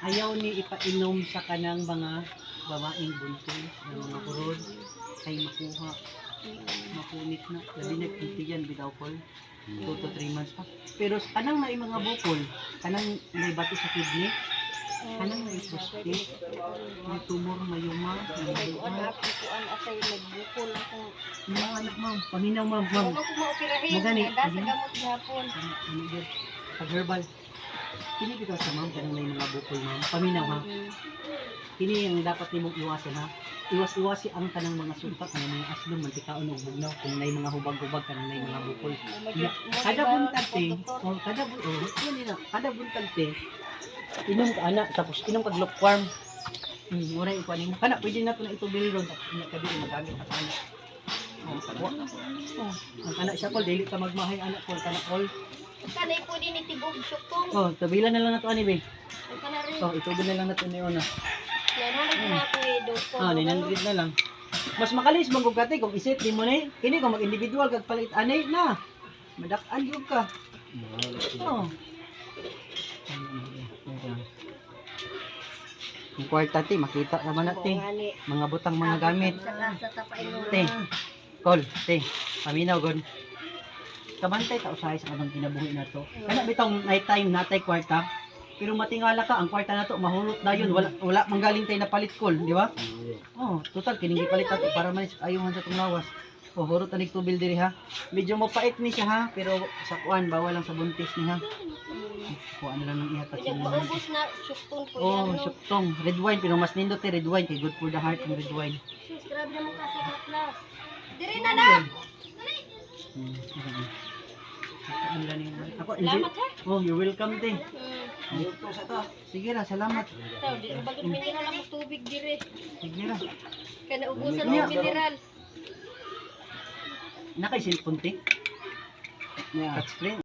ayaw ni ipainom sa kanang mga babaeng buntis ng mga kurod kay makuha makunit na labi na kintiyan bitaw kol 2 to 3 months pa pero kanang may mga bukol kanang may bato sa kidney kanang may prostate may tumor mayuma Kuan asay nagbukol ako. mga anak ma'am paminaw ma'am Ako ko maoperahin. Magani. Nada sa gamot gihapon. ano din pag herbal kini bitaw sa ma'am kanang may mga bukol ma'am paminaw ha kini ang dapat nimong iwasan ha iwas-iwasi ang tanang mga sulta kanang mga aslong mantikaon ug bugnaw kung may mga hubag-hubag kanang may mga bukol kada buntag te o kada kada buntag te inom ka ana tapos inom kag lukewarm mura yung kuanin mo kana pwede na to na itubil ron tapos ina kadi magamit ka ana ang anak siya kol dili ka magmahay anak kol kana kol Kanay po din itibog syukong. oh tabilan na lang nato ani be Kana rin. oh itubil na lang nato ni una Yan na ako doktor. 900 na lang mas makalis bang kung kung isit di mo ni kini kung mag-individual kag palit anay na madak-an gyud ka oh yung kwarta ti makita naman natin mga butang mga gamit Sa tapain te kol te paminaw gon kabantay ta usahay sa kanang kinabuhi nato kana bitong night time natay kwarta pero matingala ka ang kwarta nato mahulot dayon wala manggaling tay na palit kol di ba oh total kining gipalit nato para man ayuhan sa tong lawas oh hurot anig tubil diri ha medyo mapait ni siya ha pero sa kuan bawal lang sa buntis ni ha kuan lang ng ihatag sa mga Maubos na syukong po oh yan. syuktong red wine pero mas nindot red wine kay good for the heart ang red wine Sus, grabe naman ka sa class. Diri na na. Ako, Salamat ha. oh, you're welcome te. Hmm. Sige ra, salamat. Taw, di bagod mineral ang tubig dire. Sige ra. Kana ubusan ng mineral. Nakay cellphone te. Touchscreen.